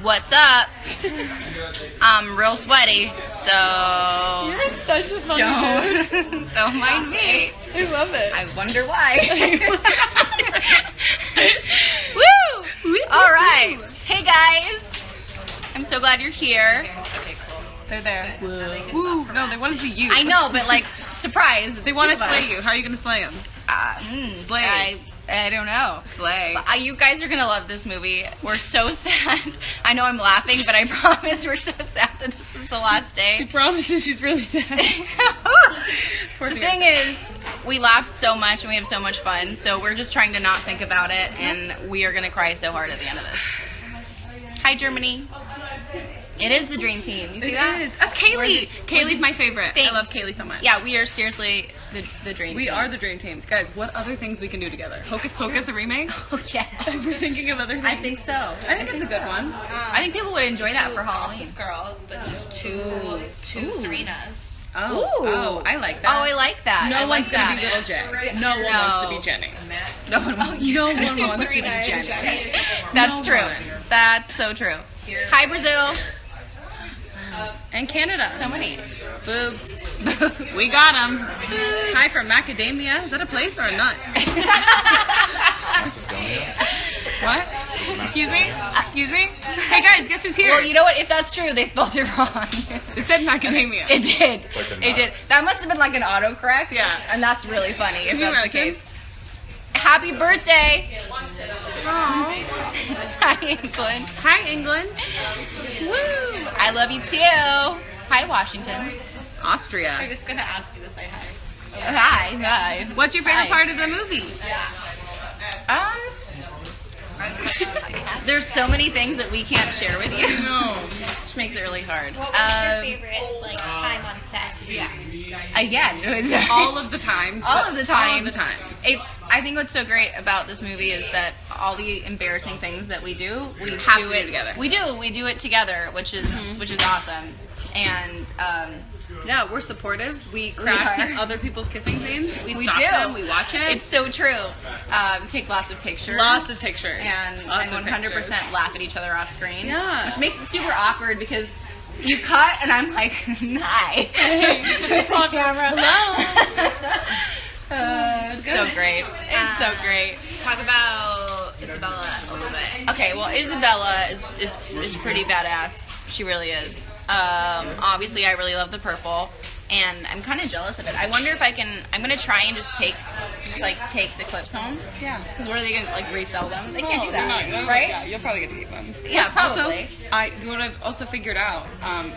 What's up? I'm real sweaty, so You're such a funny dude. don't mind me. I love it. I wonder why. Woo! All right. Hey guys. I'm so glad you're here. Okay, cool. They're there. Woo. No, they want to see you. I know, but like, surprise. They want to slay you. How are you going to slay them? Slay. I don't know. Slay. But, you guys are going to love this movie. We're so sad. I know I'm laughing, but I promise we're so sad that this is the last She day. promises she's really sad. The thing is, we laugh so much and we have so much fun, so we're just trying to not think about it, and we are going to cry so hard at the end of this. Hi, Germany. It is the dream team. You see that? It is. That's Kaylee. Kaylee's my favorite. Thanks. I love Kaylee so much. Yeah, we are seriously the dream team. We are the dream teams. Guys, what other things we can do together? Hocus Pocus, a remake? Oh, yeah. We're thinking of other things. I think so. I think it's a good one. I think people would enjoy that for Halloween. Girls, but just two Serenas. Oh, Ooh. oh, I like that. Oh, I like that. No I one's like gonna that. be little J. No one wants to be Jenny. No one wants to. No one wants to be Serena and Jenny. That's No true. one. That's so true. Hi, Brazil. And Canada. So many. Boobs. We got them. Hi from Macadamia. Is that a place or a nut? What? Excuse me? Excuse me? Hey guys, guess who's here? Well, you know what? If that's true, they spelled it wrong. It said Macadamia. It did. Like a It nut. did. That must have been like an autocorrect. Yeah. And that's really funny if Can you that's the imagine? case. Happy birthday. Hi, England. Hi, England. Woo. I love you too. Hi, Washington. Austria. I'm just gonna ask you to say hi. Hi. Hi. What's your favorite Hi. part of the movie? There's so many things that we can't share with you, No. which makes it really hard. What was your favorite time on set? Yeah. Again, it's All of the times. all but of the times. All of the times. It's. I think what's so great about this movie is that all the embarrassing things that we do, we have do to do it together. We do it together, which is awesome. And Yeah, we're supportive. We crash are. other people's kissing scenes. We we stop do. them. We watch it. It's so true. Take lots of pictures. lots of pictures. and Lots of 100% pictures. laugh at each other off screen. Yeah. Which makes it super awkward because you cut and I'm like, hi. Camera. Hello. It's so great. It's so great. Talk about Isabella a little bit. Okay, well, Isabella is pretty badass. She really is. Obviously, I really love the purple, and I'm kind of jealous of it. I wonder if I can. I'm gonna try and just take the clips home. Yeah. Because what are they gonna like resell them? They can't do they're that, not- right? Yeah, you'll probably get to keep them. Yeah, probably. What I've also figured out,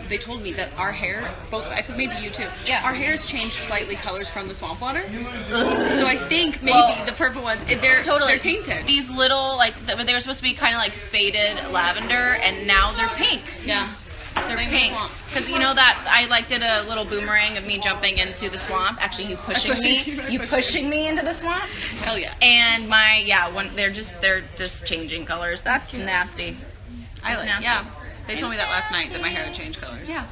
they told me that our hair, both I think maybe you too, Yeah. our hair's changed slightly colors from the swamp water. So I think maybe Well, the purple ones, they're Totally. they're tainted. These little they were supposed to be kind of like faded lavender, and now they're pink. Yeah. They're Blame the pink. swamp. Because you know that I like did a little boomerang of me jumping into the swamp. Actually, you pushing me into the swamp. Hell yeah. And they're just changing colors. That's nasty. I It's like. nasty. Yeah. They told me that last night that my hair had changed colors. Yeah.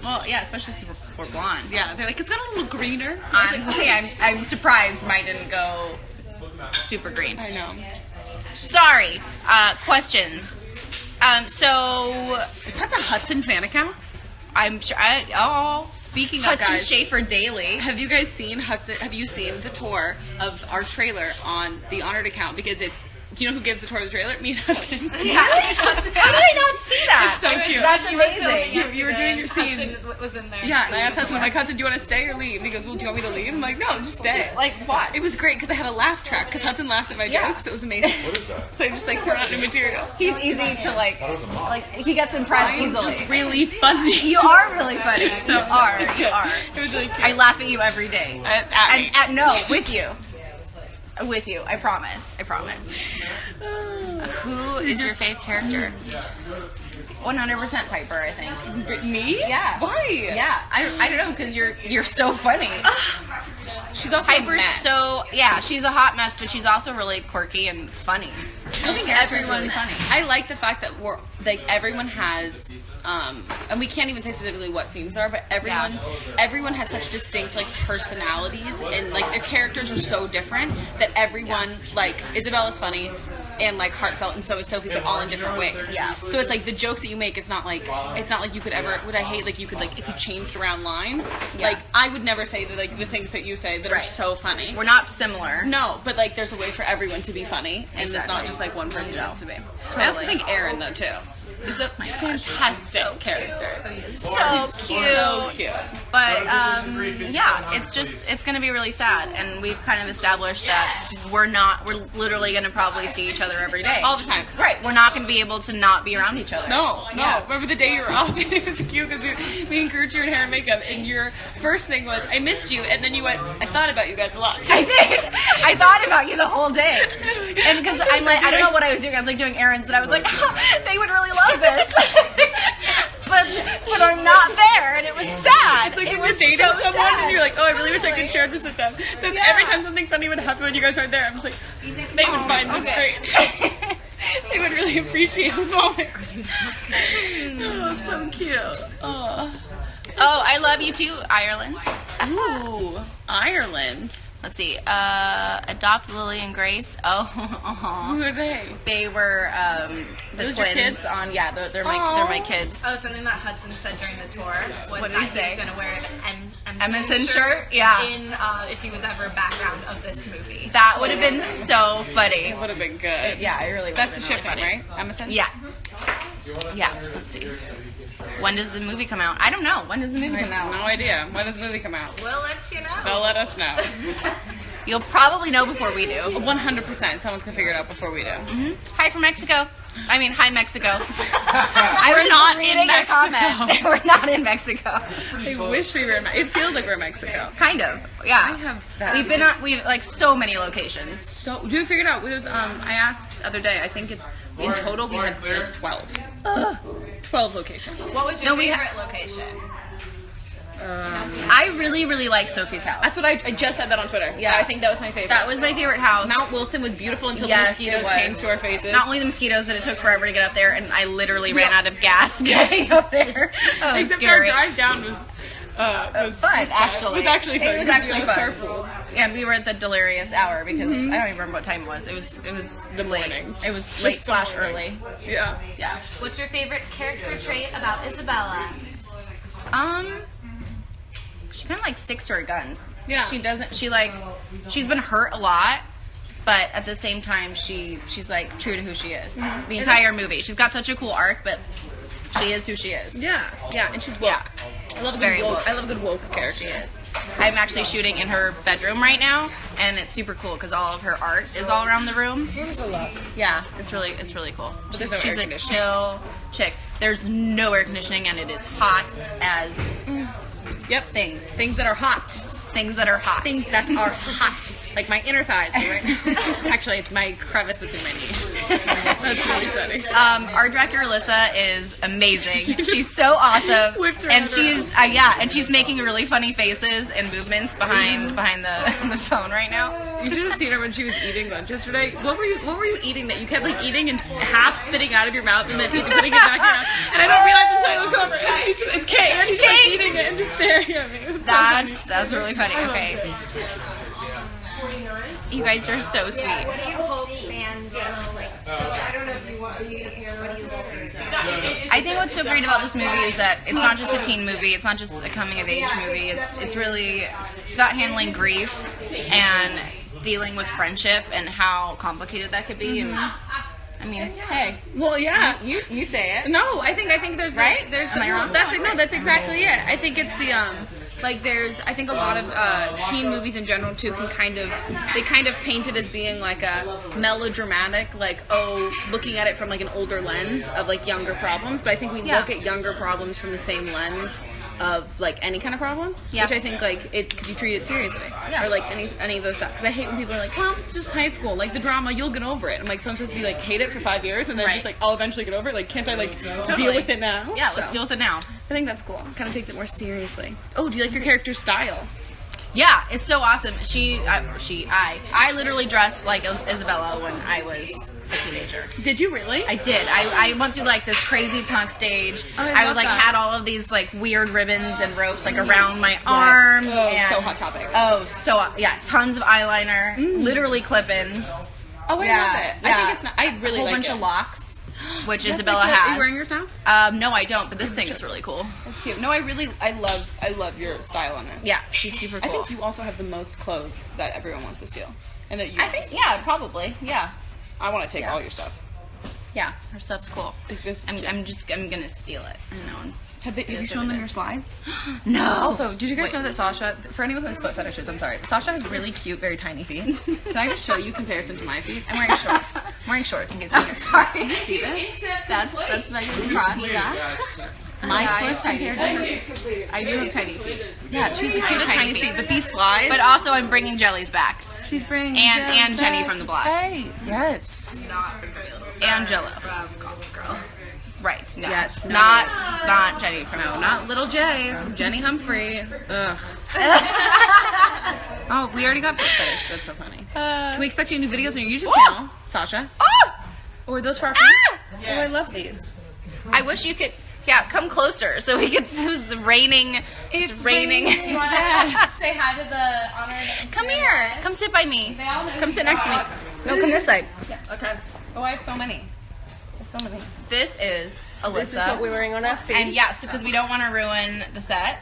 Well, yeah, especially since we're blonde. Yeah. They're like, it's got a little greener. I'm surprised mine didn't go super green. I know. Sorry. Questions. So Is that the Hudson fan account? I'm sure. Speaking of Hudson guys, Schaefer Daily. have you guys seen Hudson? Have you seen the tour of our trailer on the Honored account? Because it's. Do you know who gives the tour of the trailer? Me and Hudson. How did I not see that? It's so cute. That's amazing. You were doing your scene. Hudson was in there. Yeah, and I asked Hudson, I'm like, Hudson, do you want to stay or leave? And he goes, well, do you want me to leave? I'm like, no, just stay. Just like what? It was great because I had a laugh track because Hudson laughs at my Yeah. jokes. It was amazing. What is that? So I just like thrown out new material. He's easy to like. That was a mop. Like he gets impressed It's easily. just really funny. You are really funny. You are. You are. It was really cute. I laugh at you every day. At me. No, with you. With you. I promise. I promise. Who is your favorite character? 100% Piper, I think. Me? Yeah. Why? Yeah. I don't know because you're so funny. She's also a Piper's mess. so she's a hot mess, but she's also really quirky and funny. I think everyone. I like the fact that we're like everyone has, and we can't even say specifically what scenes are, but everyone has such distinct like personalities and like their characters are so different that everyone like Isabella's funny and like heartfelt, and so is Sophie, but all in different ways. Yeah. So it's like the jokes that you make. It's not like you could ever. What I hate like you could like if you changed around lines. Yeah. Like I would never say that like the things that you say that are so funny. We're not similar. No, but like there's a way for everyone to be funny, and it's not just like one person wants to be. I also think Aaron though too is a fantastic character. So cute. So cute. But yeah, it's gonna be really sad, and we've kind of established that we're literally gonna probably see each other every day, All the time. Right? We're not gonna be able to not be around each other. No. Remember the day you were off? It was cute because we encouraged you in hair and makeup, and your first thing was, I missed you, and then you went, I thought about you guys a lot. I did. I thought about you the whole day, and because I'm like, I don't know what I was doing. I was like doing errands, and I was like, oh, they would really love this, but I'm not there, and it was sad. It's like it when you're was dating so someone sad. and you're like, oh, I really wish I could share this with them. That's every time something funny would happen when you guys aren't there. I'm just like, they would find this great. They would really appreciate this moment. Oh, so cute. Oh, I love you too, Ireland. ooh, Ireland. Let's see. Adopt Lily and Grace. Oh, Who are they? they were the Those your twins kids? on. Yeah, they're my kids. Oh, something that Hudson said during the tour was What did that he say? was going to wear an Emerson shirt? Yeah. in if he was ever background of this movie. That would have been so funny. It would have been good. Yeah, I really. That's the would've been shipping, really right? Emerson? Yeah. Yeah. Let's see. When does the movie come out? I don't know. When does the movie come out? No idea. When does the movie come out? We'll let you know. They'll let us know. You'll probably know before we do. 100%. Someone's gonna figure it out before we do. Hi from Mexico. I mean, hi Mexico. We're not in Mexico. We're not in Mexico. I wish we were in Mexico. It feels like we're in Mexico. Kind of. Yeah. I have that. We've like so many locations. So, we figured out. There's, I asked the other day, I think it's, in total, we had like 12. 12 locations. What was your No, we favorite location? I really, really like Sophie's house. That's what I just said that on Twitter. Yeah. I think that was my favorite. That was my favorite house. Mount Wilson was beautiful until Yes, the mosquitoes it was. came to our faces. Not only the mosquitoes, but it took forever to get up there, and I literally ran out of gas getting up there. That was Except scary. our drive down was fun, actually. It was actually fun. It was actually fun. Carpool. And we were at the delirious hour because I don't even remember what time it was. It was The late. morning. It was Just late the slash morning. early. Yeah. Yeah. What's your favorite character trait about Isabella? She kind of like sticks to her guns. Yeah. She doesn't. She's been hurt a lot, but at the same time, she's like true to who she is. The entire movie. She's got such a cool arc, but she is who she is. Yeah. Yeah. And she's woke. Yeah. I love She's a very good woke. woke. I love a good woke character. She is. I'm actually shooting in her bedroom right now, and it's super cool because all of her art is all around the room. Yeah, it's really cool. But there's no She's air a conditioning. chill chick. There's no air conditioning, and it is hot as Yep. Things that are hot. things that are hot. Things that are hot. Like my inner thighs are right now. Actually, it's my crevice between my knees. That's really funny. Our director Alyssa is amazing. She's so awesome, Whipped her and around. she's and she's making really funny faces and movements behind the phone right now. You should have seen her when she was eating lunch yesterday. What were you eating that you kept like eating and half spitting out of your mouth and then putting it back in your mouth? And I don't realize until I look over and she's just, it's cake. She's just cake. eating it and just staring at me. It was so funny. That's really funny. Okay, you guys are so sweet. What do you hope fans will like? I don't know if you want. What do you hope? I think what's so great about this movie is that it's not just a teen movie. It's not just a coming of age movie. It's really about handling grief and dealing with friendship and how complicated that could be. And I mean, hey, Well, yeah. you say it. No, I think there's Right? There's Am I wrong? That's exactly it. I think it's the like I think a lot of teen movies in general too can kind of paint it as being like a melodramatic, like looking at it from like an older lens of like younger problems. But I think we look at younger problems from the same lens of like any kind of problem, Yeah. which I think like because you treat it seriously, or like any of those stuff. Because I hate when people are like, well, it's just high school, like the drama, you'll get over it. I'm like, so I'm supposed to be like hate it for 5 years and then Right. just like I'll eventually get over it. Like, can't I like Totally. deal with it now? Yeah, So, let's deal with it now. I think that's cool. Kind of takes it more seriously. Oh, do you like your character's style? Yeah, it's so awesome. I literally dressed like Isabella when I was a teenager. Did you really? I did. I went through like this crazy punk stage. Oh, I was love like that. had all of these like weird ribbons and ropes like around my arm. Oh, and- so Hot Topic. Oh, so yeah, tons of eyeliner, literally clip-ins, Oh, I yeah, love it. yeah. I think it's not. I really a whole like bunch it. of locks, which That's Isabella like that. Are has. you wearing yours now? No, I don't. But this thing is really cool. That's cute. No, I love your style on this. Yeah, she's super cool. I think you also have the most clothes that everyone wants to steal, and that you. I think, yeah, probably, yeah. I want to take all your stuff. Yeah, her stuff's cool. Like, this is cute. I'm gonna steal it. I know. Have you shown them your slides? No. Also, did you guys know that Sasha, for anyone who has foot fetishes, I'm sorry, Sasha has really cute, very tiny feet. Can I just show you comparison to my feet? I'm wearing shorts. I'm wearing shorts in case you're sorry. Can you see this? That's Megan's cross. My Yeah, foot tiny compared to feet. I do have tiny feet. Yeah, she's the cutest, Tiny tiniest feet. feet. But these slides. But also, I'm bringing Jellies back. she's bringing and Jenny from the block. Hey, yes. And Jello. Gossip Girl. Right. No. Yes, no. Not Jenny from No, not Little J. Jenny Humphrey. Ugh. Oh, we already got foot fetish. That's so funny. Can we expect you new videos on your YouTube channel, Sasha? Or are those for our feet? Oh, I love these. I wish you could. Yeah, come closer so we could. It was the raining. It's raining. Do you want to say hi to the honored? Come here. Come sit by me. They all know Come who sit you next to me. are. No, come this side. Okay. Oh, I have so many. So many. This is Alyssa. This is what we're wearing on our feet. And yes, because we don't want to ruin the set.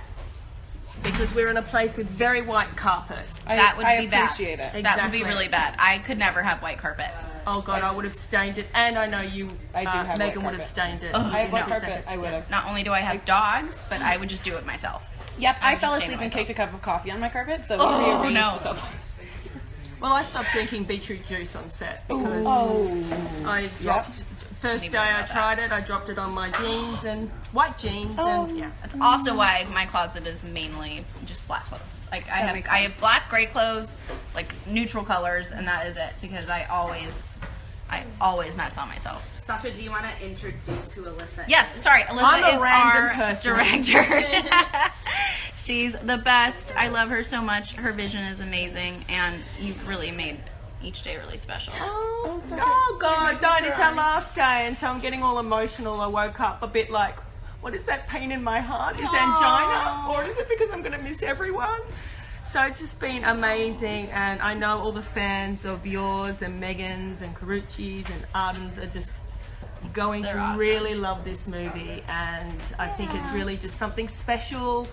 Because we're in a place with very white carpet. That would I be bad. appreciate it. That would be Exactly. really bad. I could never have white carpet. Oh God, I would have stained it, and I know you, I do have Megan, white would have carpet. stained it. I have white in 2 carpet. seconds. I would have. Not only do I have dogs, but I would just do it myself. Yep, I fell just asleep saying and myself. caked a cup of coffee on my carpet, so Oh, we rearranged no. the sofa. Well, I stopped drinking beetroot juice on set because Oh. I dropped. First day I tried it, I dropped it on my jeans and white jeans, and yeah. That's also why my closet is mainly just black clothes. Like I have black, gray clothes, like neutral colors, and that is it because I always mess on myself. Sasha, do you want to introduce who Alyssa is? Yes, sorry, Alyssa I'm a is random our person. director. She's the best. I love her so much. Her vision is amazing, and you really made each day really special. Oh God, don't, it's our last day, and so I'm getting all emotional. I woke up a bit like, what is that pain in my heart? Is angina, or is it because I'm going to miss everyone? So it's just been amazing, and I know all the fans of yours and Megan's and Carucci's and Arden's are just going to awesome. really love this movie, and I think it's really just something special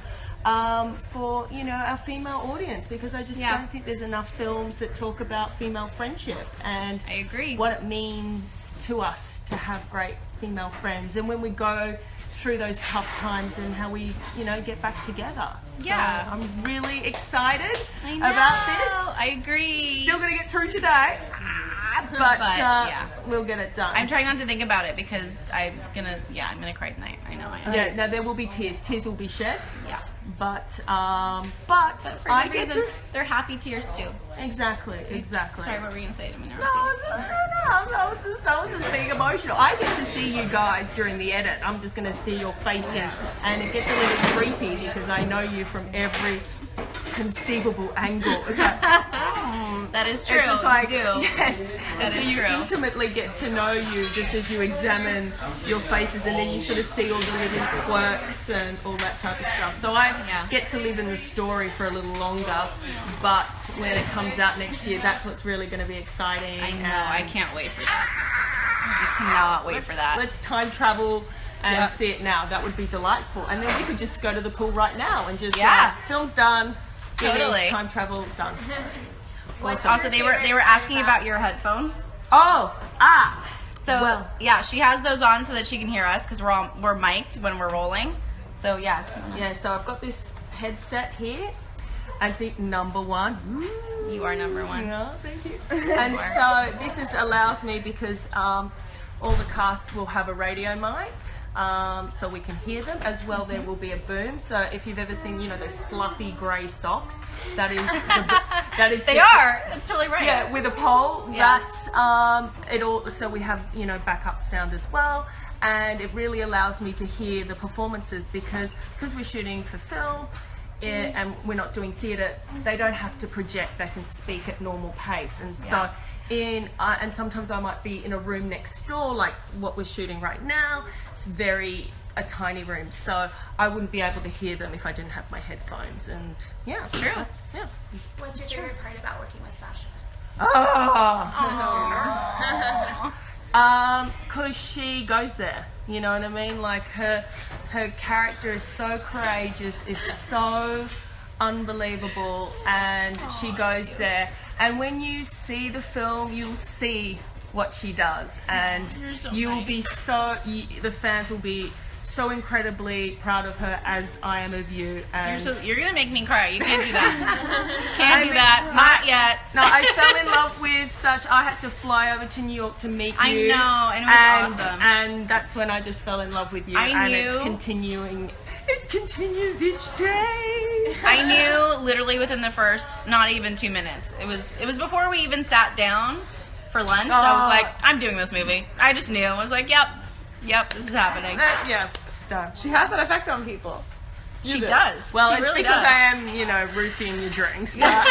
for our female audience, because I just don't think there's enough films that talk about female friendship and I agree. what it means to us to have great female friends, and when we go through those tough times and how we get back together. So Yeah. I'm really excited I know. about this. I agree. Still gonna get through today, but yeah. we'll get it done. I'm trying not to think about it because I'm gonna cry tonight. I know. Yeah, now there will be tears. Tears will be shed. Yeah. But For I good get reason, to they're happy tears too. exactly. Sorry, what were you gonna say to me? No, I was just being emotional. I get to see you guys during the edit. I'm just going to see your faces, and it gets a little creepy because I know you from every conceivable angle. It's like, That is true. it's just like, you do. yes. And so is you true. intimately get to know you just as you examine your faces, and then you sort of see all the little quirks and all that type of stuff. So I get to live in the story for a little longer, but when it comes out next year, that's what's really going to be exciting. I know. I can't wait for that. I cannot wait for that. Let's time travel and see it now. That would be delightful. And then we could just go to the pool right now and just film's done. Finish, Totally. time travel done. Also, they were asking about your headphones. So well, yeah, she has those on so that she can hear us because we're mic'd when we're rolling. So yeah. so I've got this headset here, and see number one. You are number one. Yeah, thank you. And so this allows me because all the cast will have a radio mic. So we can hear them as well. There will be a boom. So if you've ever seen, those fluffy grey socks, that is They are. That's totally right. Yeah, with a pole. Yeah. That's it all. So we have backup sound as well, and it really allows me to hear the performances because we're shooting for film. and we're not doing theatre, they don't have to project, they can speak at normal pace. And so and sometimes I might be in a room next door, like what we're shooting right now. It's a tiny room, so I wouldn't be able to hear them if I didn't have my headphones. And yeah, it's true. What's your favorite part about working with Sasha? Because she goes there, you know what I mean? Like her character is so courageous, is so unbelievable, and she goes there. And when you see the film, you'll see what she does, and you will be the fans will be so incredibly proud of her, as I am of you. And you're gonna make me cry. You can't do that. Can't do that. Not yet. No, I fell in love with Sasha. I had to fly over to New York to meet you. I know, and it was awesome. And that's when I just fell in love with you. It's continuing. It continues each day. I knew literally within the first, not even 2 minutes. It was before we even sat down for lunch. I was like, I'm doing this movie. I just knew. I was like, yep, this is happening. So She has that effect on people. She does. Well, she it's really because does. I am, roofing your drinks. But,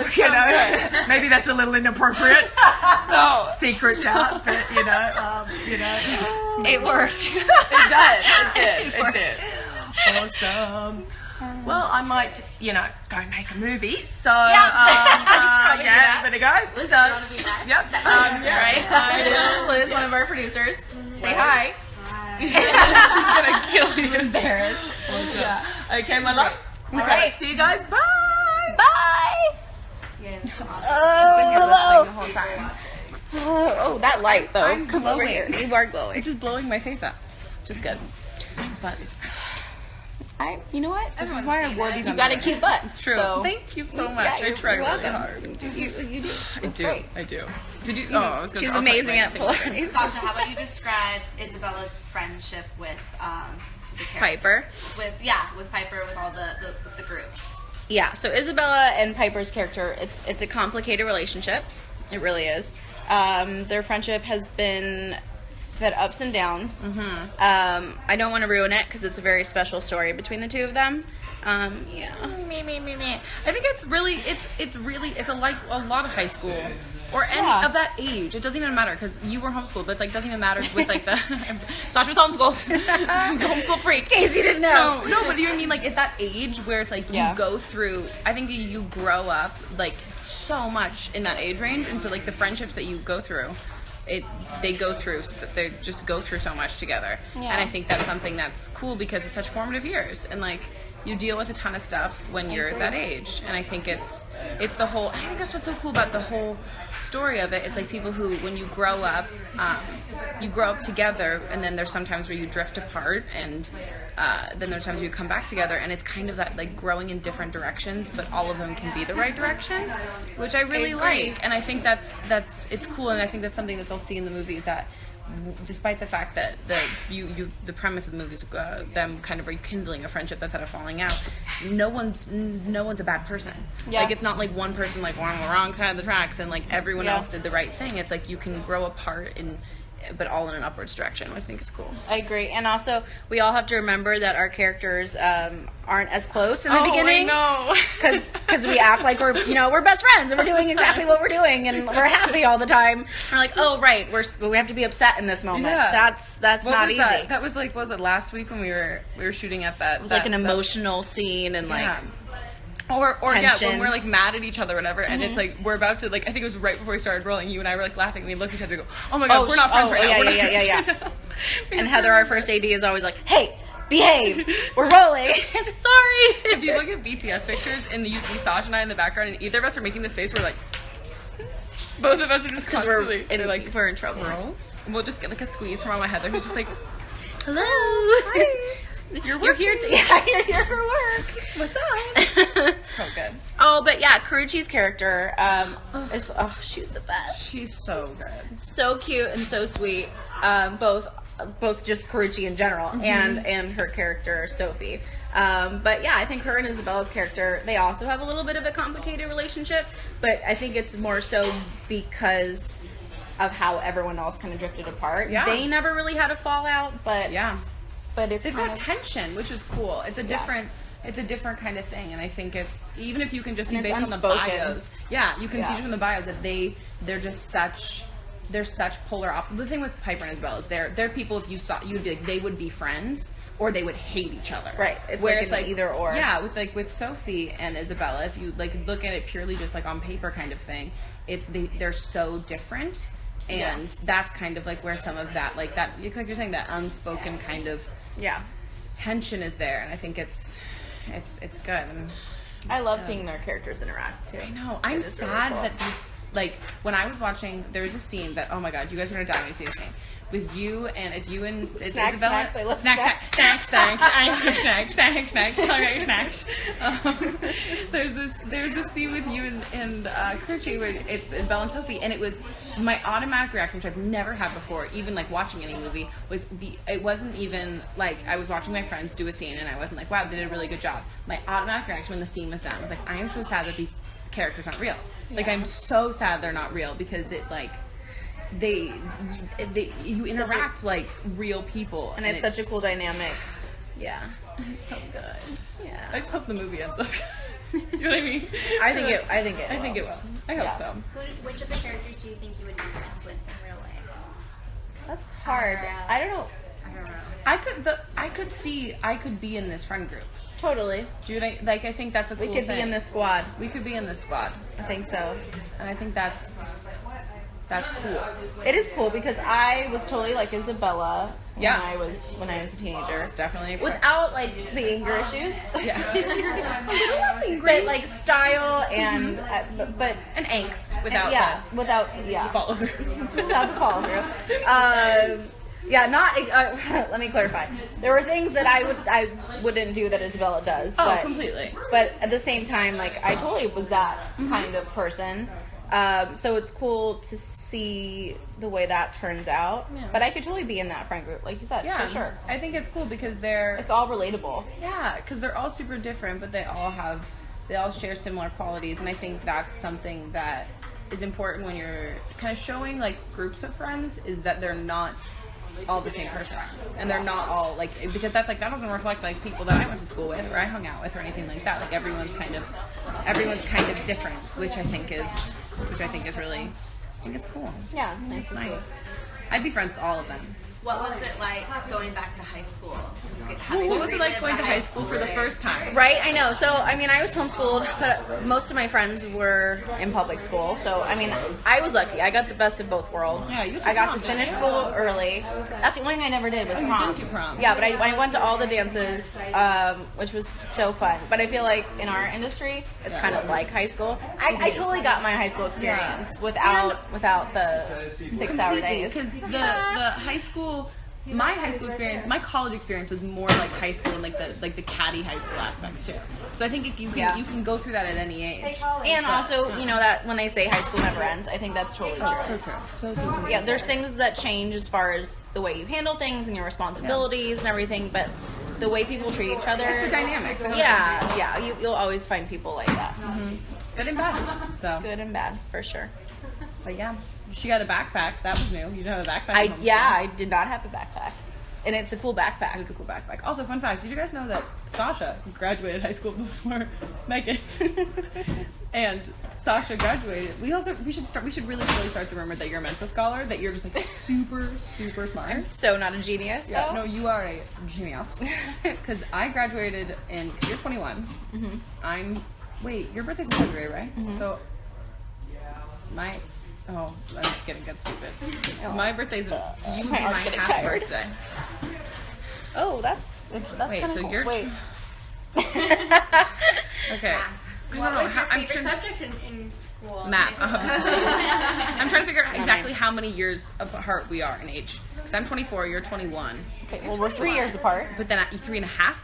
It's so good. maybe that's a little inappropriate. No, Secrets out, but It worked. it does. It did. Awesome. Well, I might, go make a movie. So, Probably do that. better go. So, wanna be next? yep. Right? Liz, one of our producers. Say hi. She's gonna kill you. Embarrassed. Okay, my love. All right. See you guys. Bye. Bye. Oh, the whole time. Oh, that light though. I'm Come over glowing. here. You are glowing. It's just blowing my face up. Just good. But You know what? this is why I wore these. You got a cute butt. It's true. So, Thank you so much. yeah, I try you're really welcome. hard. You do. I That's do. great. I do. Did you? Oh, I was gonna. She's I was amazing like, at Polaroid. Sasha, how about you describe Isabella's friendship with the character? Piper. With Piper, with all the group. Yeah, so Isabella and Piper's character, it's a complicated relationship. It really is. Their friendship has been had ups and downs. I don't want to ruin it because it's a very special story between the two of them. Me. I think it's really it's like a lot of high school or any of that age. It doesn't even matter because you were homeschooled, but it's like doesn't even matter with like the Sasha was homeschooled. She's a homeschool freak. In case you didn't know. No, but you know what I mean? Like at that age where it's like you go through. I think you grow up like so much in that age range, and so like the friendships that you go through. They just go through so much together, and I think that's something that's cool because it's such formative years, and like you deal with a ton of stuff when you're that age, and I think it's the whole. I think that's what's so cool about the whole story of it. It's like people who, when you grow up together, and then there's sometimes where you drift apart, and then there's times where you come back together, and it's kind of that like growing in different directions, but all of them can be the right direction, which I really like, and I think that's it's cool, and I think that's something that they'll see in the movies that. Despite the fact that the premise of the movie is them kind of rekindling a friendship that's had a falling out, no one's a bad person. Like it's not like one person like on the wrong side of the tracks and like everyone else did the right thing. It's like you can grow apart but all in an upwards direction, which I think is cool. I agree, and also we all have to remember that our characters aren't as close in the beginning. No, because we act like we're best friends and we're doing exactly what we're doing and we're happy all the time. We're like, oh right, we have to be upset in this moment. Yeah. That's not easy. That was like, was it last week when we were shooting at that? It was like an emotional scene and like. Or tension. when we're like mad at each other or whatever, and it's like we're about to like I think it was right before we started rolling. You and I were like laughing, and we looked at each other and go, "Oh my god, we're not friends right now." We're not friends right now. And Heather, our first AD, is always like, "Hey, behave. We're rolling." Sorry. If you look at BTS pictures and you see Sasha and I in the background, and either of us are making this face, we're like, both of us are just constantly we're in trouble. We'll just get like a squeeze from Heather, who's just like, "Hello." Hi. You're here you're here for work. What's up? So good. Oh, but yeah, Karuchi's character is she's the best. She's so good. So cute and so sweet. Both just Karuchi in general and her character Sophie. But yeah, I think her and Isabella's character, they also have a little bit of a complicated relationship, but I think it's more so because of how everyone else kind of drifted apart. Yeah. They never really had a fallout, but Yeah. But it's they've got tension, which is cool. It's a different it's a different kind of thing, and I think it's, even if you can just see And it's based on the unspoken. bios, you can see from the bios that they're just such, they're such polar opposites. The thing with Piper and Isabel is they're people, if you saw, you'd be like, they would be friends or they would hate each other. Right. It's where like it's an like either or. Yeah, with Sophie and Isabella, if you like look at it purely just like on paper kind of thing, they're so different, and that's kind of like where some of that, like that, it's like you're saying, that unspoken kind of tension is there, and I think it's good. And I love seeing their characters interact too. I know. I'm sad that these, like, when I was watching, there was a scene that, oh my god, you guys are gonna die when you see this scene. With you and it's Snacks, Isabella. snacks, I love snacks. I love snacks. Tell me snacks. There's this scene with you and Kerchie where it's Belle and Sophie, and it was my automatic reaction, which I've never had before, even like watching any movie, it wasn't even like I was watching my friends do a scene and I wasn't like, wow, they did a really good job. My automatic reaction when the scene was done was like, I am so sad that these characters aren't real. Like, I'm so sad they're not real, because it like you interact like real people, And it's such a cool dynamic. Yeah, it's so good. Yeah. I just hope the movie ends up. You know what I mean? I think it will. I hope so. Which of the characters do you think you would be friends with in real life? That's hard. I don't know. I could see I could be in this friend group. Totally. Dude, I think that's a cool We could be in this squad. We could be in this squad. I think so. And I think that's cool. It is cool because I was totally like Isabella when Yeah. I was a teenager. Definitely. Without like the anger issues. Yeah. But like style and but And angst without without follow through. without the follow through. Let me clarify. There were things that I wouldn't do that Isabella does. Oh, but, completely. But at the same time, like I totally was that kind of person. So it's cool to see the way that turns out. Yeah. But I could totally be in that friend group, like you said, for sure. I think it's cool because It's all relatable. because they're all super different, but they all share similar qualities, and I think that's something that is important when you're kind of showing like groups of friends, is that they're not all the same person, and they're not all like, because that's like, that doesn't reflect like people that I went to school with or I hung out with or anything like that. Like everyone's kind of different, which I think is really, I think it's cool. Yeah, it's nice to see. I'd be friends with all of them. What was it like going back to high school? What was it like going to high school for the first time? Right, I know. So, I mean, I was homeschooled, but most of my friends were in public school. So, I mean, I was lucky. I got the best of both worlds. Yeah, you took I got prom, to finish didn't you? school early. That's the only thing I never did was you prom. didn't do prom. Yeah, but I went to all the dances, which was so fun. But I feel like in our industry, it's kind of like high school. I totally got my high school experience without the 6-hour days. Because the high school, my high school experience, my college experience was more like high school and like the catty high school aspects too. So I think if you can you can go through that at any age. And also, you know, that when they say high school never ends, I think that's totally true. So true. So Yeah, there's things that change as far as the way you handle things and your responsibilities and everything, but the way people treat each other, It's the dynamic. The whole you'll always find people like that. good and bad. So Good and bad, for sure. but yeah, she got a backpack. That was new. You didn't have a backpack. I did not have a backpack, and it's a cool backpack. It was a cool backpack. Also, fun fact: did you guys know that Sasha graduated high school before Megan? And Sasha graduated. We should really slowly start the rumor that you're a Mensa scholar. That you're just like super smart. I'm so not a genius. Yeah, though. no, you are a genius. Because I graduated in. Cause you're 21. Wait, your birthday's in February, right? So I'm getting stupid. My birthday's in. You would be my arm's getting half tired. birthday. Oh, that's Wait, kind of so cool. you're- Wait. Okay. What was your I'm favorite sure- subject in school? Math. I'm trying to figure out exactly how many years apart we are in age. Because I'm 24, you're 21. Okay, well, we're 3 years apart. But then 3.5?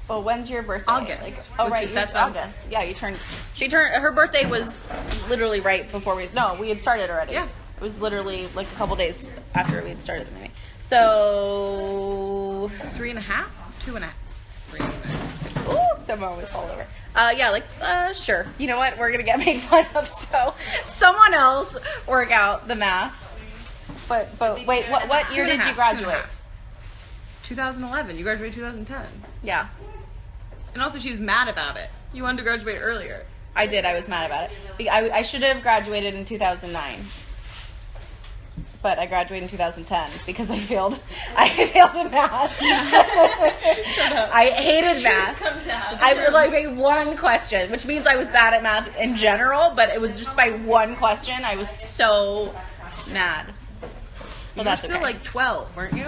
Well, when's your birthday? August, Like, which right, is- that's August. Yeah, her birthday was literally right before we had started already. Yeah. It was literally like a couple days after we had started the movie. So, 3.5? 2.5? 3.5. ooh, someone always fall over. Sure. You know what? We're gonna get made fun of, so someone else work out the math. But wait, what year did you graduate? 2011. You graduated 2010. Yeah, And also, she was mad about it. You wanted to graduate earlier. I did. I was mad about it. I should have graduated in 2009. But I graduated in 2010 because I failed in math. I hated math. I would like made one question, which means I was bad at math in general, but it was just by one question. I was so mad. Well, that's still okay. like 12, weren't you?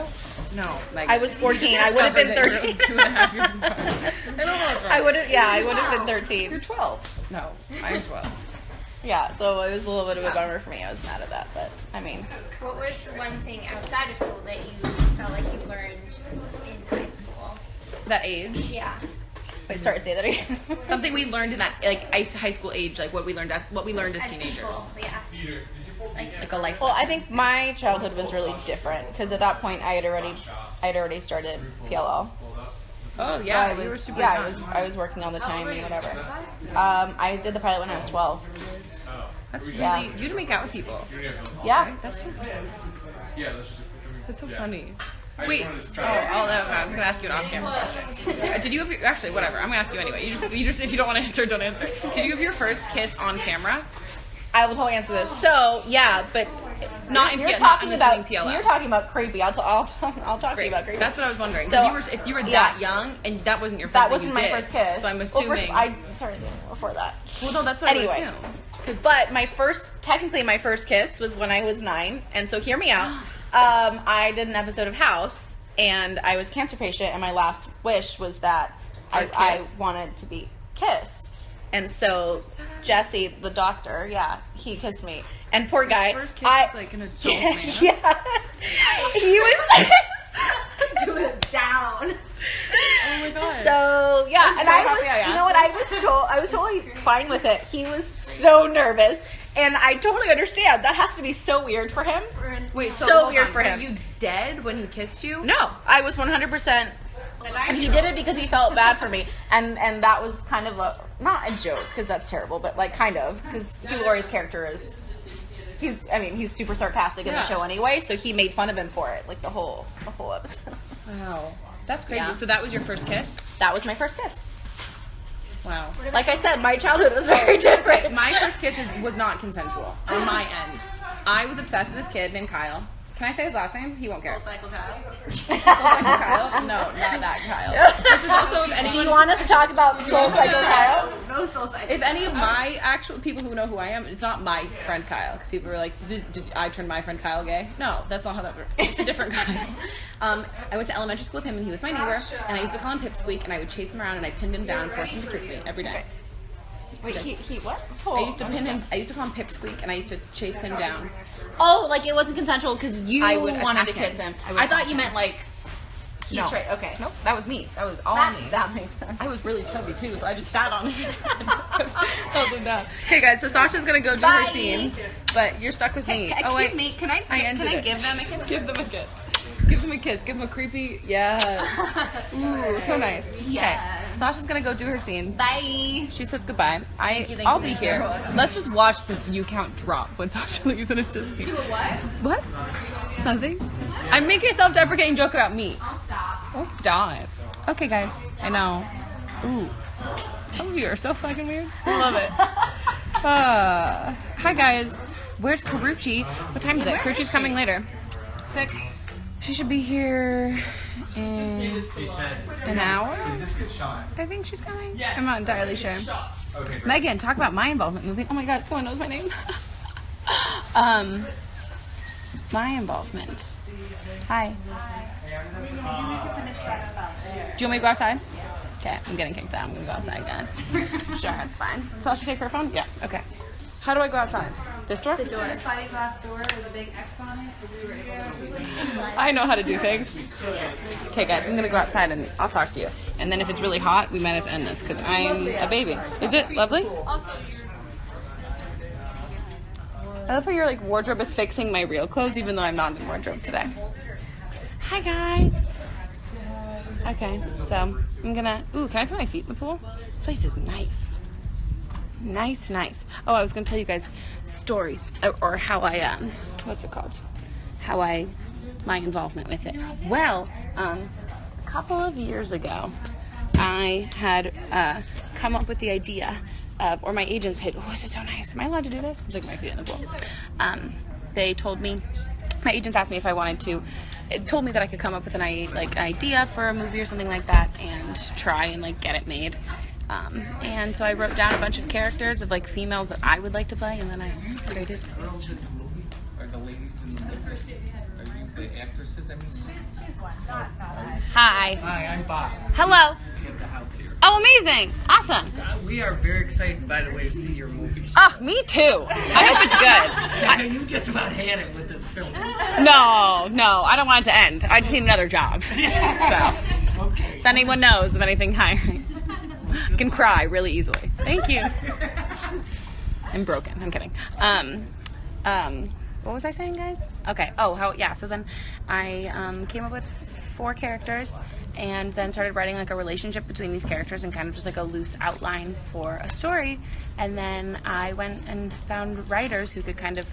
No, Megan. I was 14. I would have been 13. 2.5 years apart. I don't know. I would have. Yeah, I would have been 13. You're 12. No, I'm 12. Yeah, so it was a little bit of a bummer for me. I was mad at that, but I mean, What was one thing outside of school that you felt like you learned in high school? That age. Yeah. wait, sorry, say that again. Something we learned in that high school age, like what we learned as teenagers. People, yeah. Like a life. Well, I think my childhood was really different because at that point I had already started PLL. Oh So yeah, I you were was super young. I was working all the time and whatever. I did the pilot when I was 12. That's really. Yeah. You to make out with people. Yeah. That's so. That's so funny. I Wait. just wanted to Oh, I was gonna ask you an off-camera question. Did you have your, actually whatever? I'm gonna ask you anyway. You just if you don't want to answer, don't answer. Did you have your first kiss on camera? I will totally answer this. So yeah, but Not in you're PLL, talking not about understanding PLL. you're talking about creepy. I'll talk to you about creepy. That's what I was wondering. So, If you were yeah. that young and that wasn't your first That thing wasn't you my did, first kiss. So I'm assuming. Well, sorry, before that. Well, no, that's what Anyway. I would assume. But my first kiss was when I was 9, and so hear me out. I did an episode of House, and I was a cancer patient, and my last wish was that I wanted to be kissed. And so Jesse, the doctor, he kissed me. And poor guy, First kiss was like an adult man. yeah, he was. He was down. Oh my god. So yeah, I'm and so I happy was, I you know what, I was totally fine with it. He was so nervous, and I totally understand. That has to be so weird for him. Wait, so hold weird on. for him. Were you dead when he kissed you? No, I was 100%, and he did it because he felt bad for me, and that was kind of not a joke because that's terrible, but like kind of because Hugh Laurie's character is. He's super sarcastic in the show anyway, so he made fun of him for it, like the whole episode. Wow, that's crazy. Yeah. So that was your first kiss? That was my first kiss. Wow. Like I said, my childhood was very different. My first kiss was not consensual on my end. I was obsessed with this kid named Kyle. Can I say his last name? He won't care. Cycle Kyle. Kyle? No, not that Kyle. This is also if anyone. Do you want us to talk about Soul Cycle Kyle? No Soul Cycle. If any of my actual people who know who I am, it's not my friend Kyle. Because people were like, did I turn my friend Kyle gay? No, that's not how that works. It's a different Kyle. I went to elementary school with him, and he was my neighbor. And I used to call him Pipsqueak, and I would chase him around, and I pinned him down and forced him to kiss me every day. Wait, he what? I used to pin him. I used to call him Pipsqueak, and I used to chase him down. Oh, like it wasn't consensual because you I would wanted to attack kiss him. him. I would I thought attack you meant like he No. tried. Okay, Nope, that was me. That was all that, me. that makes sense. I was really chubby too, so I just sat on it. Held him down. Okay, guys, so Sasha's gonna go do her Bye. scene, but you're stuck with me. Excuse me, can I ended it. give them a kiss? Give them a kiss. Give them a kiss. Give them a creepy. Yeah. Ooh, so nice. Yes. Okay. Sasha's gonna go do her scene. Bye. She says goodbye. Thank you, I'll be thank you. here. You're welcome. Let's just watch the view count drop when Sasha leaves, and it's just me. Do a what? What? Nothing. I'm making a self-deprecating joke about me. I'll stop. Oh, stop. Okay, guys. I know. Ooh. Some of you are so fucking weird. I love it. Hi, guys. Where's Karuchi? What time is it? Karuchi's coming later. 6. She should be here in an hour. I think she's coming. I'm not entirely sure. Megan, talk about my involvement movie. Oh my god, someone knows my name. My involvement. Hi. Do you want me to go outside? Okay, I'm getting kicked out. I'm gonna go outside, guys. Sure, it's fine. So I should take her phone? Yeah, okay. How do I go outside? This door? The door. Sliding glass door with a big X on it, so we were able to. I know how to do things. Okay, guys, I'm gonna go outside and I'll talk to you. And then if it's really hot, we might have to end this because I'm a baby. Is it lovely? I love how your like wardrobe is fixing my real clothes, even though I'm not in wardrobe today. Hi, guys. Okay, so I'm gonna. Ooh, can I put my feet in the pool? This place is nice. Nice. Oh, I was gonna tell you guys stories or how I what's it called? My involvement with it. Well, couple of years ago, I had come up with the idea of, or my agents had, oh, this is so nice. Am I allowed to do this? I'm sticking my feet in the pool. They told me, my agents asked me if I wanted to, it told me that I could come up with an idea for a movie or something like that and try and like get it made. And so I wrote down a bunch of characters of like females that I would like to play, and then I created. Are the ladies in the movie? Are you the actresses? I mean, She's one. Not Hi. hi, I'm Bob. Hello. We have the house here. Oh, amazing. Awesome. We are very excited, by the way, to see your movie. Oh, me too. I hope it's good. You just about had it with this film. No, I don't want it to end. I just need another job. So, Okay. if anyone knows of anything hiring, I can cry really easily. Thank you. I'm broken. I'm kidding. What was I saying, guys? Okay. So then I came up with 4 characters and then started writing like a relationship between these characters and kind of just like a loose outline for a story. And then I went and found writers who could kind of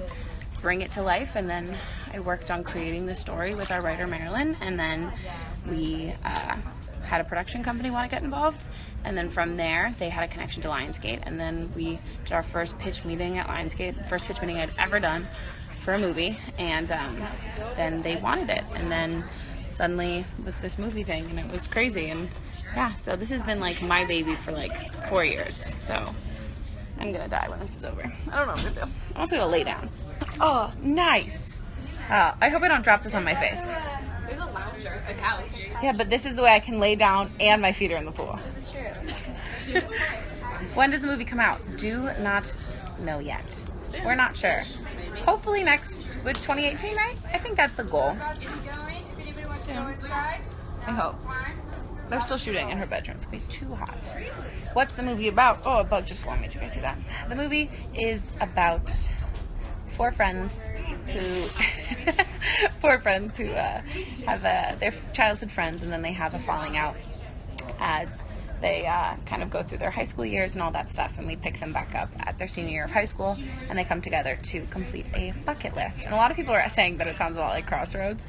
bring it to life, and then I worked on creating the story with our writer Marilyn, and then we had a production company want to get involved, and then from there they had a connection to Lionsgate, and then we did our first pitch meeting at Lionsgate, first pitch meeting I'd ever done for a movie, and then they wanted it, and then suddenly it was this movie thing, and it was crazy. And yeah, so this has been like my baby for like 4 years, so I'm gonna die when this is over. I don't know what to do. I'm also gonna lay down. Oh, nice. I hope I don't drop this on my face. There's a lounge or a couch. Yeah, but this is the way I can lay down and my feet are in the pool. This is true. When does the movie come out? Do not know yet. We're not sure. Hopefully next, with 2018, right? I think that's the goal. Soon. I hope. They're still shooting in her bedroom. It's going to be too hot. What's the movie about? Oh, a bug just flew on me. Did you guys see that? The movie is about 4 friends who have their childhood friends, and then they have a falling out as they kind of go through their high school years and all that stuff, and we pick them back up at their senior year of high school, and they come together to complete a bucket list. And a lot of people are saying that it sounds a lot like Crossroads.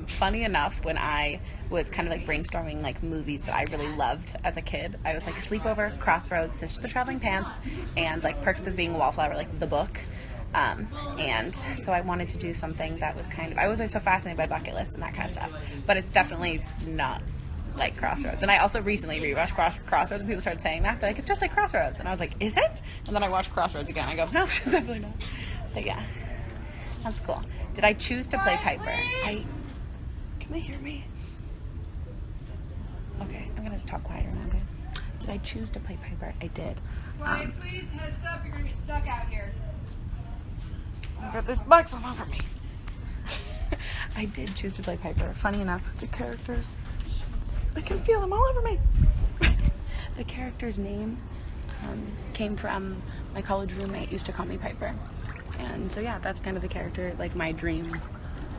Funny enough, when I was kind of like brainstorming like movies that I really loved as a kid, I was like Sleepover, Crossroads, Sister the Traveling Pants, and like Perks of Being a Wallflower, like the book. And so I wanted to do something that was kind of, I was always so fascinated by bucket lists and that kind of stuff, but it's definitely not like Crossroads. And I also recently rewatched Crossroads, and people started saying that, they're like, it's just like Crossroads, and I was like, is it? And then I watched Crossroads again, I go, no, it's definitely not. But yeah, that's cool. Did I choose to play Piper? Can they hear me? Okay, I'm gonna talk quieter now, guys. Did I choose to play Piper? I did. Quiet, please. Heads up. You're going to be stuck out here. But there's bugs all over me. I did choose to play Piper. Funny enough, the characters, I can feel them all over me. The character's name came from my college roommate used to call me Piper. And so yeah, that's kind of the character, like my dream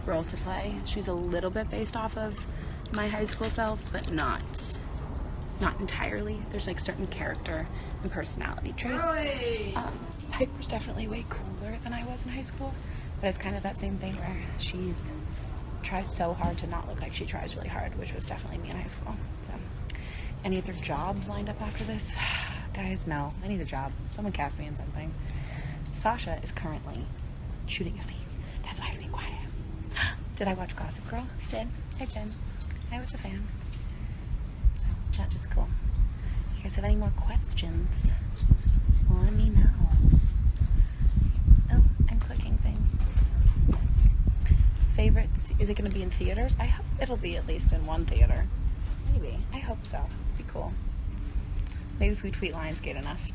role to play. She's a little bit based off of my high school self, but not entirely. There's like certain character and personality traits. Piper's definitely way cooler than I was in high school, but it's kind of that same thing where she's tries so hard to not look like she tries really hard, which was definitely me in high school. So, any other jobs lined up after this? Guys, no. I need a job. Someone cast me in something. Sasha is currently shooting a scene. That's why I have to be quiet. Did I watch Gossip Girl? I did. I was a fan. So, that was cool. If you guys have any more questions, let me know. Oh, I'm clicking things. Favorites? Is it going to be in theaters? I hope it'll be at least in one theater. Maybe. I hope so. It'd be cool. Maybe if we tweet Lionsgate enough.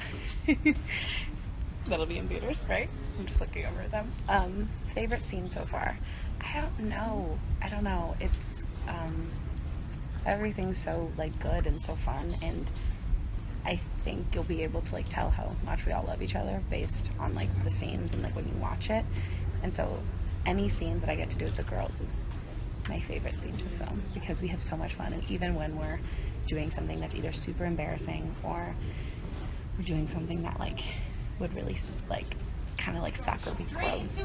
That'll be in theaters, right? I'm just looking over at them. Favorite scene so far? I don't know. It's, everything's so, like, good and so fun, and I think you'll be able to like tell how much we all love each other based on like the scenes and like when you watch it. And so any scene that I get to do with the girls is my favorite scene to film, because we have so much fun. And even when we're doing something that's either super embarrassing or we're doing something that like would really like kind of like suck or be gross,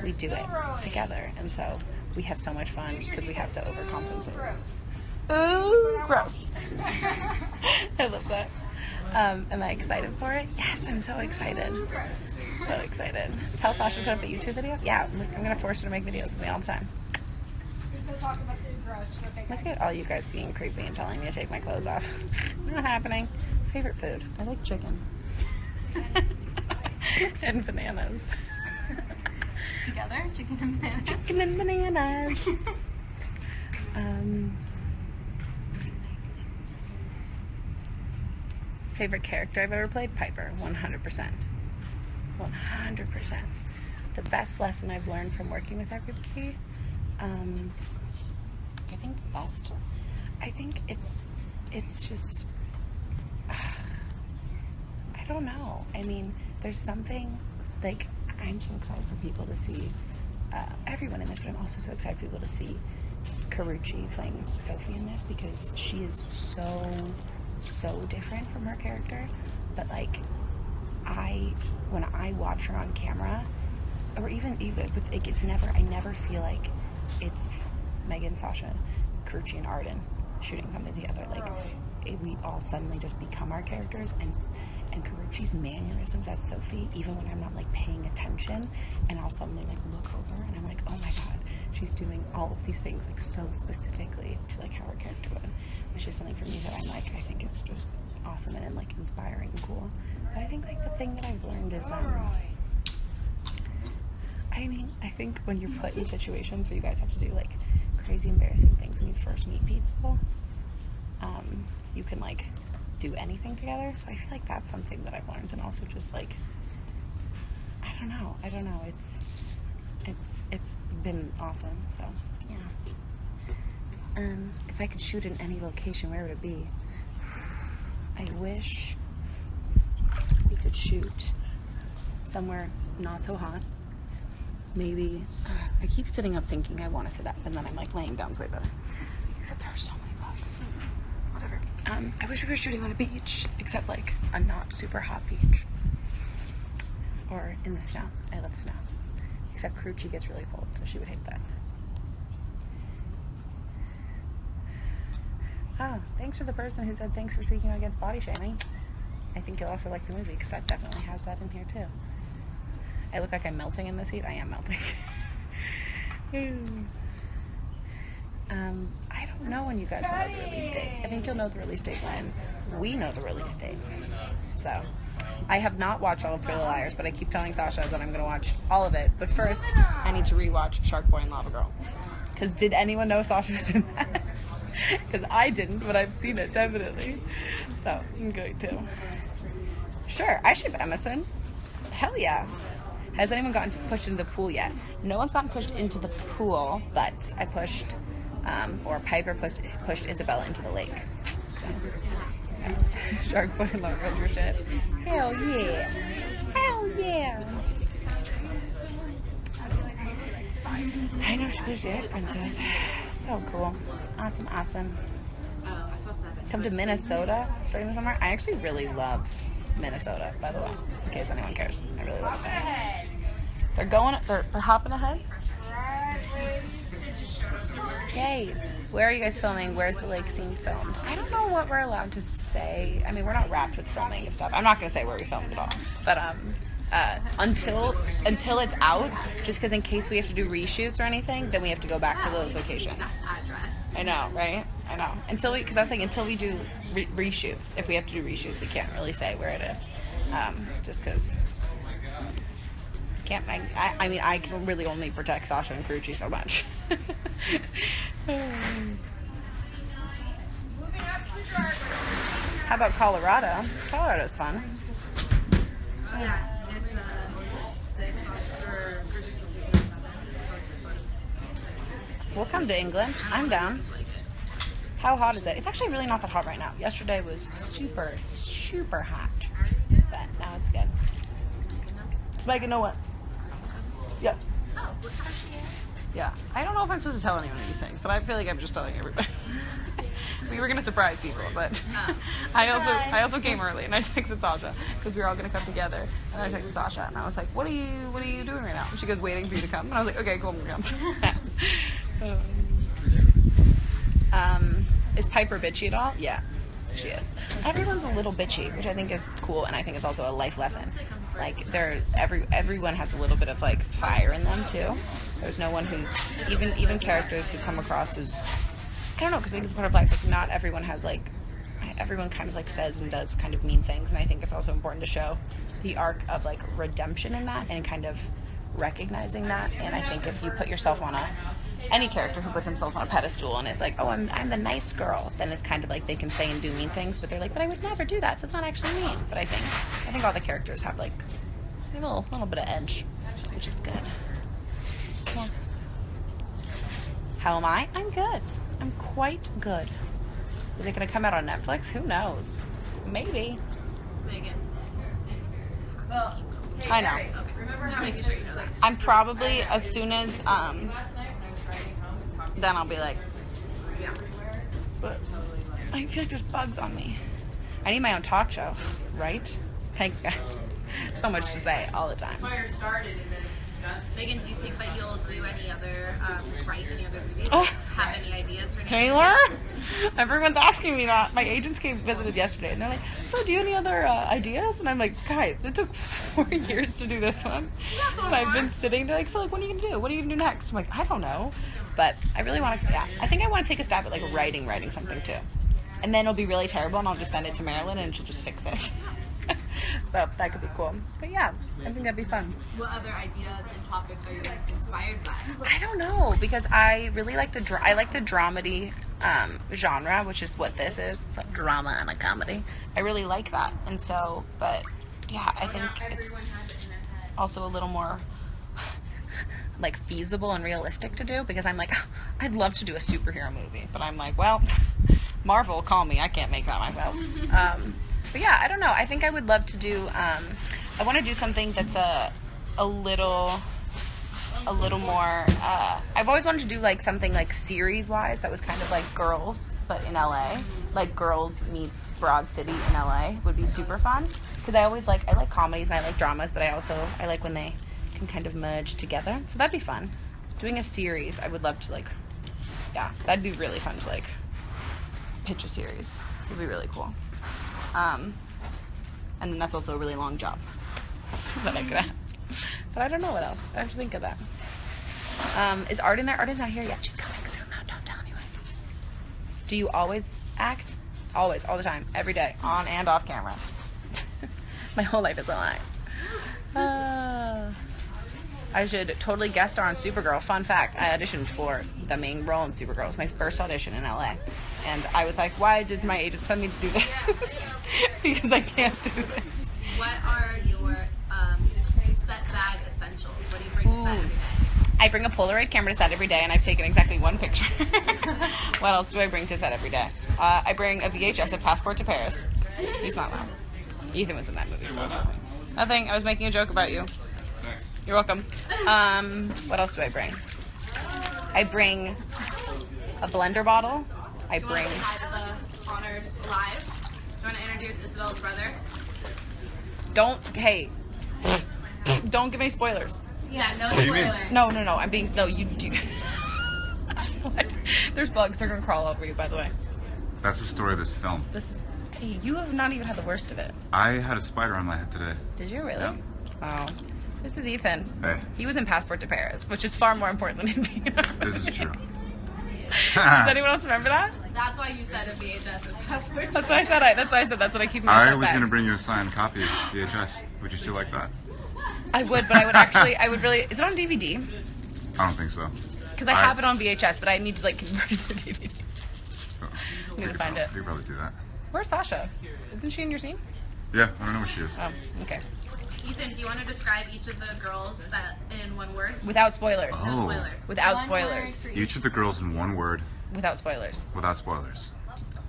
we do it together. And so we have so much fun because we have to overcompensate. Ooh, gross. I love that. Am I excited for it? Yes, I'm so excited. So excited. Tell Sasha to put up a YouTube video? Yeah, I'm going to force her to make videos with me all the time. Look at all you guys being creepy and telling me to take my clothes off. Not happening. Favorite food? I like chicken. And bananas. Together? Chicken and bananas. Chicken and bananas. Favorite character I've ever played? Piper. 100%. 100%. The best lesson I've learned from working with everybody, I think it's just, I don't know. I mean, there's something, like, I'm so excited for people to see, everyone in this, but I'm also so excited for people to see Karuchi playing Sophie in this, because she is so different from her character. But, like, when I watch her on camera, or even with, I never feel like it's Megan, Sasha, Karuchi, and Arden shooting something together. Like, we all suddenly just become our characters, and Karuchi's mannerisms as Sophie, even when I'm not, like, paying attention, and I'll suddenly, like, look over and I'm like, oh my god, she's doing all of these things, like, so specifically to, like, how her character would. It's just something for me that I'm like, I think is just awesome and like inspiring and cool. But I think, like, the thing that I've learned is, I think when you're put in situations where you guys have to do, like, crazy embarrassing things when you first meet people, you can, like, do anything together. So I feel like that's something that I've learned. And also just, like, I don't know, it's been awesome. So yeah. If I could shoot in any location, where would it be? I wish we could shoot somewhere not so hot. Maybe, I keep sitting up thinking I want to sit up, and then I'm like, laying down's way better. Except there are so many bugs. Whatever. I wish we were shooting on a beach, except, like, a not super hot beach. Or in the snow. I love snow. Except Karuchi gets really cold, so she would hate that. Oh, thanks for the person who said thanks for speaking against body shaming. I think you'll also like the movie, because that definitely has that in here too. I look like I'm melting in this heat. I am melting. I don't know when you guys will know the release date. I think you'll know the release date when we know the release date. So, I have not watched all of Pretty Little Liars, but I keep telling Sasha that I'm going to watch all of it. But first, I need to rewatch Shark Boy and Lava Girl. Because did anyone know Sasha was in that? Because I didn't, but I've seen it, definitely. So, I'm going to. Sure, I ship Emerson. Hell yeah. Has anyone gotten pushed into the pool yet? No one's gotten pushed into the pool, but I pushed, or Piper pushed Isabella into the lake. So, yeah. Shark Boy and Lava Girl's your shit. Hell yeah. Hell yeah. I know she was the Ice Princess. So cool. Awesome, awesome. Come to Minnesota during the summer. I actually really love Minnesota, by the way, in case anyone cares. I really love that. They're hopping ahead. Yay. Where are you guys filming? Where's the lake scene filmed? I don't know what we're allowed to say. I mean, we're not wrapped with filming and stuff. I'm not going to say where we filmed at all. But until it's out, just because in case we have to do reshoots or anything, then we have to go back to those locations. I know, right? I know. Until we do reshoots, if we have to do reshoots, we can't really say where it is. Just because I can really only protect Sasha and Karuchi so much. How about Colorado? Colorado's fun. Yeah, it's 6 or just 7. We'll come to England. I'm down. How hot is it? It's actually really not that hot right now. Yesterday was super, super hot. But now it's good. It's Megan, know what? Yeah. Yeah. I don't know if I'm supposed to tell anyone these things, but I feel like I'm just telling everybody. We were gonna surprise people, but I also came early and I texted Sasha because we were all gonna come together. And I texted Sasha and I was like, "What are you doing right now?" And she goes, "Waiting for you to come." And I was like, "Okay, cool, I'm gonna come." Is hyper bitchy at all? Yeah, she is. Everyone's a little bitchy, which I think is cool, and I think it's also a life lesson. Like, everyone has a little bit of, like, fire in them, too. There's no one who's, even characters who come across as, I don't know, because I think it's part of life. Like, not everyone has, like, everyone kind of, like, says and does kind of mean things, and I think it's also important to show the arc of, like, redemption in that and kind of recognizing that. And I think if you put yourself on any character who puts himself on a pedestal and is like, oh, I'm the nice girl, then it's kind of like they can say and do mean things, but they're like, but I would never do that, so it's not actually mean. But I think all the characters have, like, a little bit of edge, which is good. Yeah. How am I? I'm good. I'm quite good. Is it going to come out on Netflix? Who knows? Maybe. Megan. Well, I know. Okay. Just making sure you know that. I'm probably, as soon as, then I'll be like, Yeah. but I feel like there's bugs on me. I need my own talk show, right? Thanks, guys. So much to say all the time. Megan, do you think that you'll do any other, write any other movies? Oh. Have any ideas for any Taylor? Everyone's asking me that. My agents visited yesterday, and they're like, so do you have any other ideas? And I'm like, guys, it took 4 years to do this one. And I've been sitting there like, so like, what are you going to do? What are you going to do next? I'm like, I don't know. But I really want to, I think I want to take a stab at like writing something too. And then it'll be really terrible, and I'll just send it to Marilyn, and she'll just fix it. So that could be cool. But yeah, I think that'd be fun. What other ideas and topics are you inspired by? I don't know, because I really like I like the dramedy genre, which is what this is. It's a drama and a comedy. I really like that. And so, but yeah, I think it's also a little more like feasible and realistic to do, because I'm like, I'd love to do a superhero movie, but I'm like, well, Marvel, call me. I can't make that myself. But yeah, I don't know. I think I would love to do, I want to do something that's a little more, I've always wanted to do like something like series-wise that was kind of like Girls, but in LA. Like Girls meets Broad City in LA would be super fun. Because I like comedies and I like dramas, but I like when they can kind of merge together. So that'd be fun. Doing a series, I would love to like, yeah, that'd be really fun to like pitch a series. It would be really cool. And then that's also a really long job that I could have. But I don't know what else. I have to think of that. Is Art in there? Art is not here yet. She's coming soon though. Don't tell anyone. Do you always act? Always, all the time, every day, on and off camera. My whole life is a lie. I should totally guest star on Supergirl. Fun fact, I auditioned for the main role in Supergirl. It was my first audition in LA. And I was like, why did my agent send me to do this? Because I can't do this. What are your set bag essentials? What do you bring to set every day? I bring a Polaroid camera to set every day, and I've taken exactly one picture. What else do I bring to set every day? I bring a VHS of Passport to Paris. He's not loud. Ethan was in that movie, so nothing. I was making a joke about you. You're welcome. What else do I bring? I bring a blender bottle. I bring. You want to have the honored live? You want to introduce Isabella's brother? Hey, don't give any spoilers. Yeah, no spoilers. No. I'm being. No, you do. There's bugs. They're gonna crawl over you. By the way. That's the story of this film. Hey, you have not even had the worst of it. I had a spider on my head today. Did you really? Yeah. Oh. This is Ethan. Hey. He was in Passport to Paris, which is far more important than him being in a This is true. Does anyone else remember that? That's why you said a VHS with Passport. That's what I said. That's what I keep in my I set was bag. going to bring you a signed copy of VHS. Would you still like that? I would, but I would really. Is it on DVD? I don't think so. Because I have it on VHS, but I need to like convert it to DVD. Oh, Need to find it. We could probably do that. Where's Sasha? Isn't she in your scene? Yeah, I don't know where she is. Oh, okay. Ethan, do you want to describe each of the girls that in one word? Without spoilers. No Oh. spoilers. Without spoilers. Each of the girls in one word, Without spoilers. without spoilers.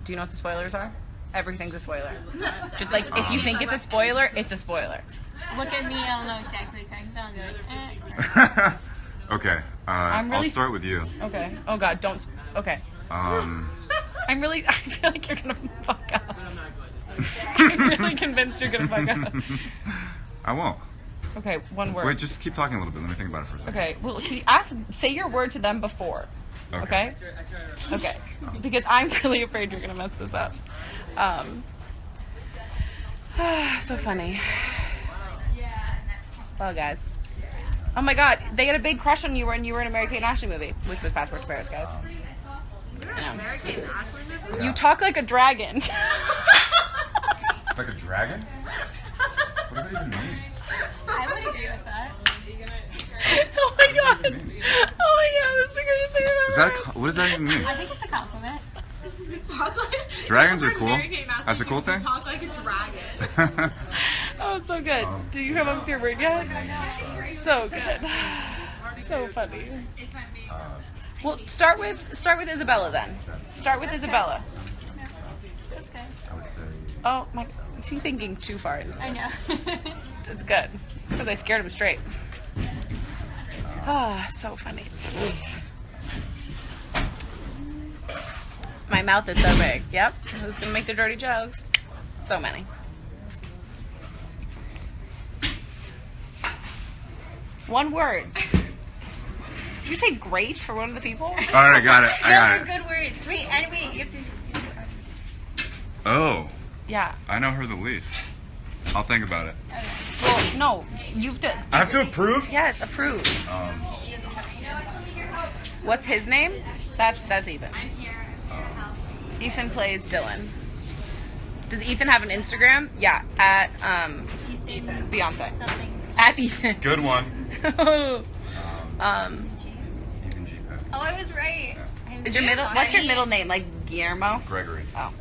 Do you know what the spoilers are? Everything's a spoiler. Just like if you think it's a spoiler, it's a spoiler. Look at me, I'll know exactly what you're talking about. I'll be like, Okay, I'll start with you. Okay. Oh God, don't. Okay. I feel like you're gonna fuck up. I'm really convinced you're gonna fuck up. I won't. Okay, one word. Wait, just keep talking a little bit. Let me think about it for a second. Okay. Well, can you say your word to them before? Okay? Okay. Because I'm really afraid you're gonna mess this up. So funny. Well, guys. Oh my god, they had a big crush on you when you were in a Mary-Kate and Ashley movie, which was Passport to Paris, guys. I know. Mary-Kate and Ashley movie? You talk like a dragon. Like a dragon? What does that even mean? I would agree with that. Oh my god. Oh my god, that's the greatest thing I've Is ever that what does that even mean? I think it's a compliment. Dragons are cool. That's a cool thing. Talk like a dragon. Oh, it's so good. Do you come up with your word yet? So good. So funny. Well, start with Isabella then. Start with Isabella. That's good. I would say Oh my, is he thinking too far? I know. It's good. It's because I scared him straight. Ah, so funny. My mouth is so big. Yep. Who's gonna make the dirty jokes? So many. One word. Did you say great for one of the people? all right, I got it. I No, got they're it. good words. Wait, and wait, you have to. Oh, Yeah. I know her the least. I'll think about it. Well, no. You've to. I have to approve. Yes, approve. What's his name? That's Ethan. Ethan plays Dylan. Does Ethan have an Instagram? Yeah, at Beyonce. Something. At Ethan. Good one. um, Ethan G. Peck. Oh, I was right. is your middle? What's your middle name? Like Guillermo? Gregory. Oh,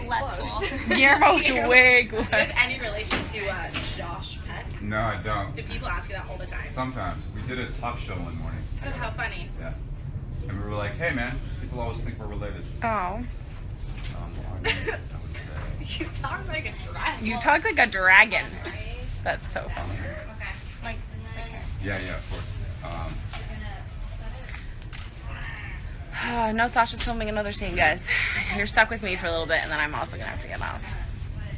Less cool. Guillermo's way cooler. Do you have any relation to Josh Peck? No, I don't. Do people ask you that all the time? Sometimes we did a talk show one morning. Oh, how funny. Yeah, and we were like, "Hey, man, people always think we're related." Oh, I would say. You talk like a dragon. you talk like a dragon. That's so funny. Okay. Yeah, of course. No, Sasha's filming another scene, guys. You're stuck with me for a little bit, and then I'm also gonna have to get off.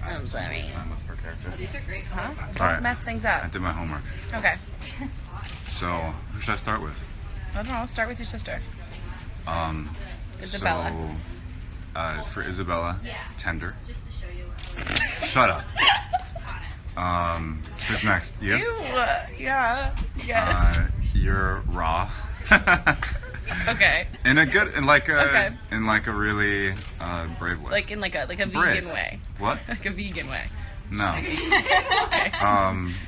I'm sorry. I'm with her character. These are great Huh? colors. Don't All right. mess things I up. did my homework. Okay. So, who should I start with? I don't know. Start with your sister. Isabella. So, for Isabella, tender. Shut up. Who's next? You? Yeah. Yes. You're raw. Okay. In a good, in like a, Okay. in like a really brave way. Like in like a Brave. vegan way. What? Like a vegan way. No. Okay.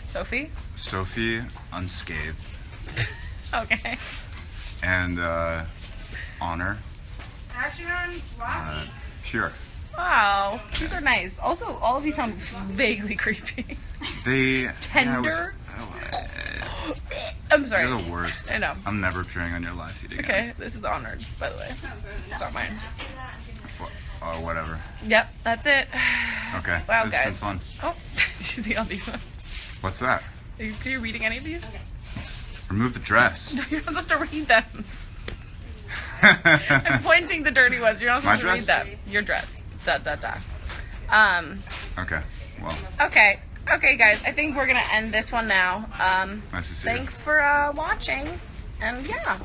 Sophie? Sophie, unscathed, Okay. and honor, pure. Wow. These are nice. Also, all of you sound vaguely creepy. They Tender? Yeah, I'm sorry. you're the worst. I know. I'm never peering on your live feed again. Okay, this is honored, by the way. It's not mine. Whatever. Yep, that's it. Okay. Wow, It's guys. been fun. Oh, did you see all these ones? What's that? Are you reading any of these? Remove the dress. You're not supposed to read them. I'm pointing the dirty ones. You're not My supposed to read dress? them. Your dress. Da. Okay. Well, Okay. Okay, guys. I think we're gonna end this one now. nice to see you. Thanks for watching. And yeah.